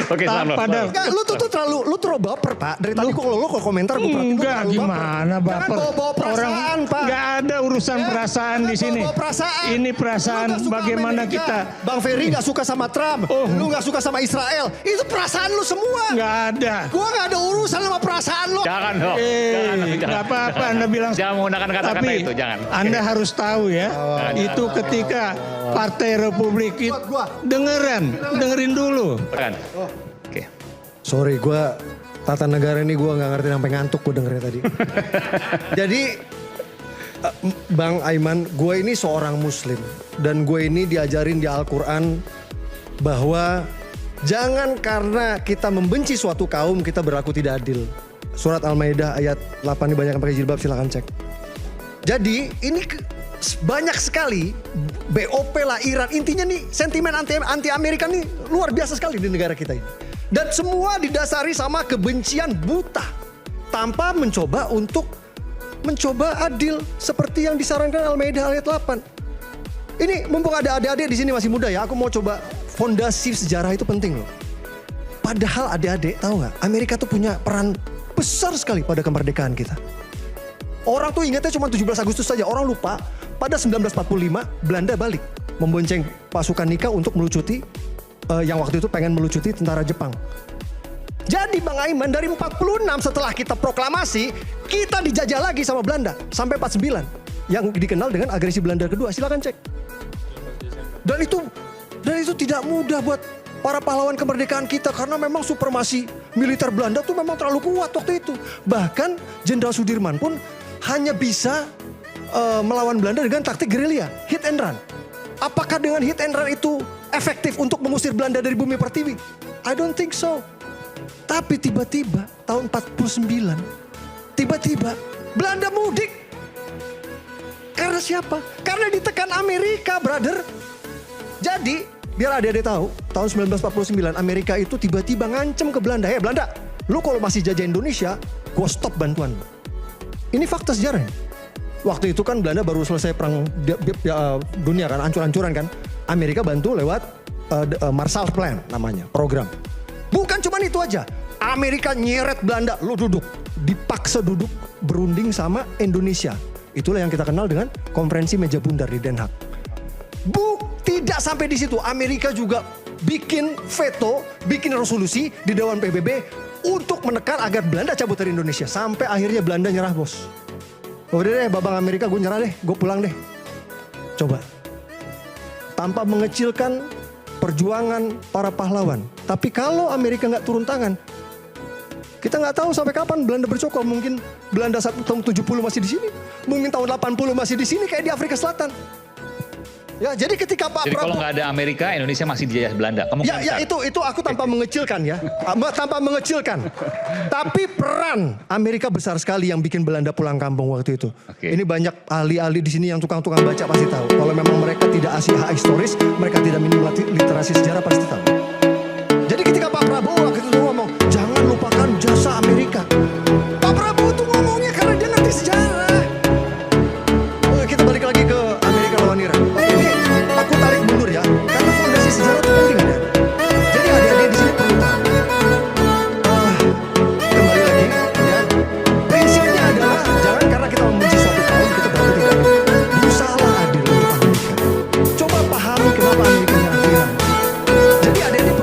Oke, selamat. Enggak, lu tuh terlalu baper, Pak. Dari tadi kalau lu komentar gue perhatiin. Enggak, gimana baper? Jangan bawa perasaan, Pak. Enggak ada urusan perasaan di sini. Bawa perasaan. Ini perasaan Lu nggak suka bagaimana Amerika. kita. Bang Ferry gak suka sama Trump. Lu gak suka sama Israel. Itu perasaan lu semua. Enggak ada. Gua gak ada urusan sama perasaan lu. Jangan dong. Enggak apa-apa Anda bilang. Jangan menggunakan kata-kata Tapi itu, jangan. Anda harus tahu ya, itu ketika Partai Republik itu dengerin dulu. Kan. Oke. Sorry, gue tata negara ini gue nggak ngerti sampai ngantuk gue dengernya tadi. Jadi Bang Aiman, gue ini seorang Muslim dan gue ini diajarin di Al-Quran bahwa jangan karena kita membenci suatu kaum kita berlaku tidak adil. Surat Al-Maidah ayat 8 ini banyak yang pakai jilbab, silakan cek. Jadi ini banyak sekali BOP lah Iran, intinya nih sentimen anti Amerika nih luar biasa sekali di negara kita ini. Dan semua didasari sama kebencian buta tanpa mencoba adil seperti yang disarankan Al-Maidah ayat 8. Ini mumpung ada adik-adik di sini masih muda ya, aku mau coba fondasi sejarah itu penting loh. Padahal adik-adik tahu nggak, Amerika tuh punya peran besar sekali pada kemerdekaan kita. Orang tuh ingatnya cuma 17 Agustus saja, orang lupa pada 1945 Belanda balik membonceng pasukan Nika untuk melucuti yang waktu itu pengen melucuti tentara Jepang. Jadi Bang Aiman dari 46 setelah kita proklamasi, kita dijajah lagi sama Belanda sampai 49 yang dikenal dengan agresi Belanda kedua. Silakan cek. Dan itu tidak mudah buat para pahlawan kemerdekaan kita karena memang supremasi militer Belanda tuh memang terlalu kuat waktu itu. Bahkan Jenderal Sudirman pun hanya bisa melawan Belanda dengan taktik gerilya, hit and run. Apakah dengan hit and run itu efektif untuk mengusir Belanda dari bumi pertiwi? I don't think so. Tapi tiba-tiba tahun 49, tiba-tiba Belanda mudik. Karena siapa? Karena ditekan Amerika, brother. Jadi, biar adik-adik tahu, tahun 1949 Amerika itu tiba-tiba ngancem ke Belanda. Hei Belanda, lu kalau masih jajah Indonesia, gua stop bantuan. Ini fakta sejarah. Waktu itu kan Belanda baru selesai perang dunia kan, hancur-hancuran kan. Amerika bantu lewat Marshall Plan namanya, program. Bukan cuma itu aja. Amerika nyeret Belanda, lu duduk. Dipaksa duduk berunding sama Indonesia. Itulah yang kita kenal dengan konferensi meja bundar di Den Haag. Tidak sampai di situ. Amerika juga bikin veto, bikin resolusi di Dewan PBB untuk menekan agar Belanda cabut dari Indonesia. Sampai akhirnya Belanda nyerah, bos. Udah deh, babang Amerika, gue nyerah deh, gue pulang deh. Coba. Tanpa mengecilkan perjuangan para pahlawan. Tapi kalau Amerika nggak turun tangan, kita nggak tahu sampai kapan Belanda bercokol. Mungkin Belanda tahun 70 masih di sini. Mungkin tahun 80 masih di sini kayak di Afrika Selatan. Ya, jadi ketika Pak Jadi Prabowo... kalau nggak ada Amerika, Indonesia masih dijajah Belanda. Ya itu aku tanpa mengecilkan ya. Tanpa mengecilkan. Tapi peran Amerika besar sekali yang bikin Belanda pulang kampung waktu itu. Oke. Ini banyak ahli-ahli di sini yang tukang-tukang baca pasti tahu. Kalau memang mereka tidak asih historis, mereka tidak minim literasi sejarah pasti tahu. Jadi ketika Pak Prabowo waktu itu ngomong, jangan lupakan jasa Amerika. Pak Prabowo tuh ngomongnya karena dia ngerti sejarah. Kita balik lagi ke Amerika lawan Iran. Ini aku tarik mundur ya, karena fondasi sejarah itu penting ada. Jadi adik-adik di sini perlu tahu. Kembali lagi, ya. Prinsipnya adalah jangan karena kita membenci suatu kaum kita berarti tidak adil. Berusahalah adil untuk Amerika. Coba pahami kenapa Amerika nyerang Iran. Jadi adik-adik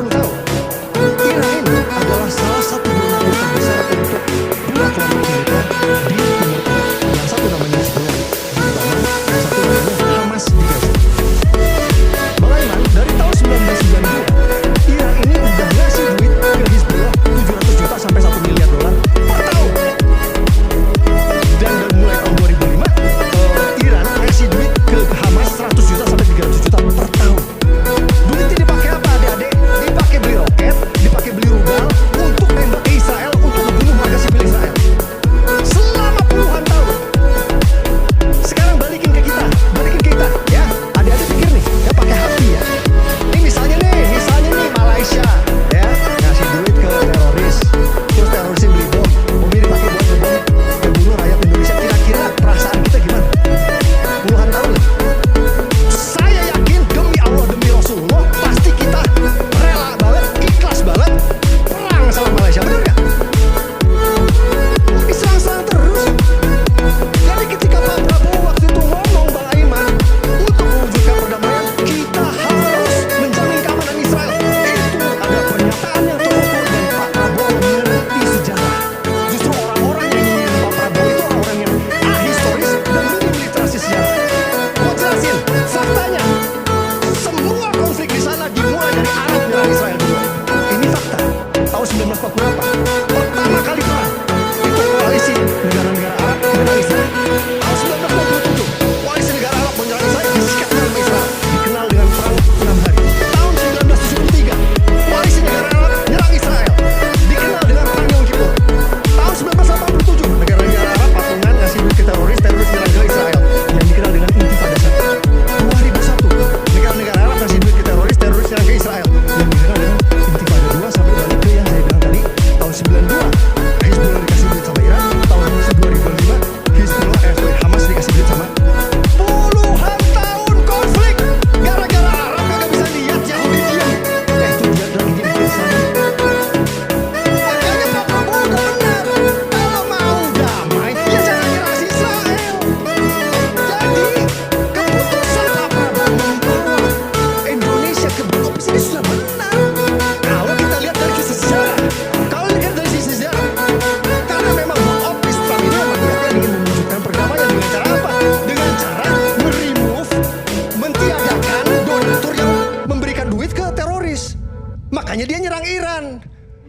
Makanya dia nyerang Iran.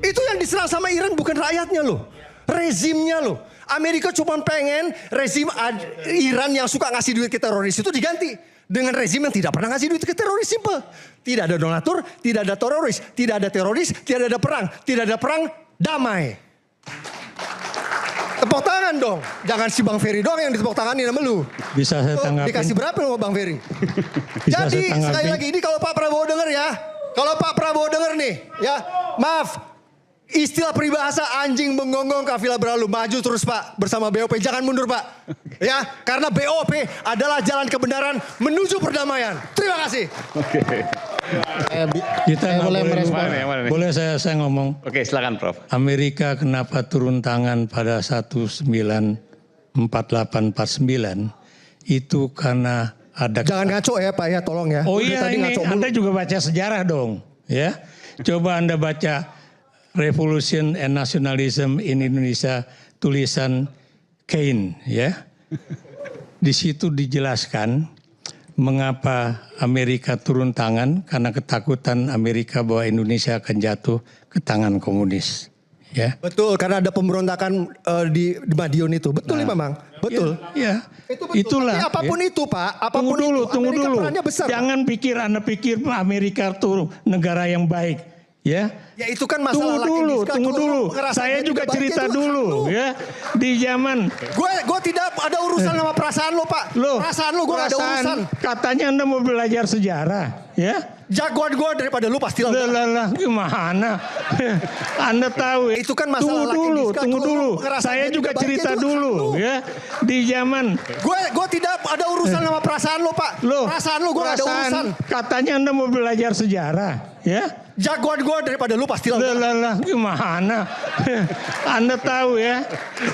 Itu yang diserang sama Iran bukan rakyatnya loh. Rezimnya loh. Amerika cuma pengen rezim Iran yang suka ngasih duit ke teroris itu diganti dengan rezim yang tidak pernah ngasih duit ke teroris. Simple. Tidak ada donatur, tidak ada teroris, tidak ada perang, damai. Tepuk tangan dong. Jangan si Bang Ferry doang yang ditepuk tanganin sama lu. Bisa saya tanggapin? Dikasih berapa lu sama Bang Ferry? Bisa Jadi saya tanggapin? sekali lagi ini kalau Pak Prabowo denger ya. Kalau Pak Prabowo denger nih ya. Maaf. Istilah peribahasa anjing menggonggong kafilah berlalu. Maju terus Pak bersama BOP. Jangan mundur Pak. Ya, karena BOP adalah jalan kebenaran menuju perdamaian. Terima kasih. Oke. Kita nggak boleh boleh merespon. Mana nih? Boleh saya ngomong. Oke, silakan Prof. Amerika kenapa turun tangan pada 1948-49 itu karena ada. Jangan ngaco ya Pak ya, tolong ya. Oh Udah iya, tadi ini ngaco mulu. Anda juga baca sejarah dong, ya. Coba Anda baca Revolution and Nationalism in Indonesia tulisan Keynes, ya. Di situ dijelaskan mengapa Amerika turun tangan karena ketakutan Amerika bahwa Indonesia akan jatuh ke tangan komunis, ya. Betul, karena ada pemberontakan di Madiun itu. Betul memang. Betul. Ya, Itu betul. itulah. Tapi apapun ya. itu Pak, Tunggu apapun dulu, itu, tunggu Amerika dulu. perannya besar. Pak. Jangan Anda pikir Amerika tuh negara yang baik, ya. Ya itu kan masalah Tunggu Kalau dulu. lu ngerasa Saya dia juga tidak baik, cerita itu dulu, urusan lu. ya. Di zaman Gue tidak ada urusan sama perasaan lo Pak. Perasaan lo gue gak ada urusan. Katanya Anda mau belajar sejarah, ya. Jagoan gue daripada lu pasti lah. Lah, gimana? Anda tahu ya. Itu kan masalah Tunggu Kalau lu dulu. ngerasa Saya dia juga tidak baik, cerita itu urusan dulu, lu. ya. Di zaman Gue tidak ada urusan sama perasaan lo Pak. Perasaan lo gue gak ada urusan. Katanya Anda mau belajar sejarah, ya. Jagoan gue daripada lu pasti lah. Lah, gimana? Anda tahu ya.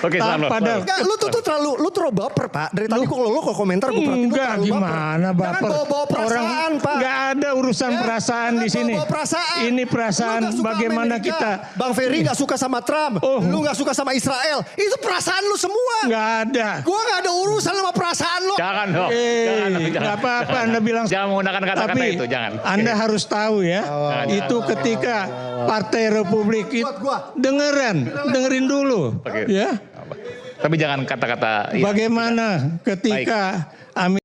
Oke, selamat. Enggak, lu tuh terlalu baper Pak. Dari tadi kalau lu komentar gue perhatiin lu Enggak, terlalu gimana baper. baper? Jangan bawa perasaan Pak. Enggak ada urusan Ya, perasaan di jangan sini. bawa perasaan. Ini Lu perasaan nggak suka bagaimana Amerika. kita. Bang Ferry gak suka sama Trump. Oh. Lu gak suka sama Israel. Itu perasaan lu semua. Enggak ada. Gue gak ada urusan sama perasaan lu. Jangan dong. Enggak apa-apa Anda bilang. Jangan menggunakan kata-kata Tapi itu, jangan. Anda harus tahu ya. Itu ketika Partai Republik itu dengerin dulu. Oke. Ya. Tapi jangan kata-kata. Bagaimana ketika Amerika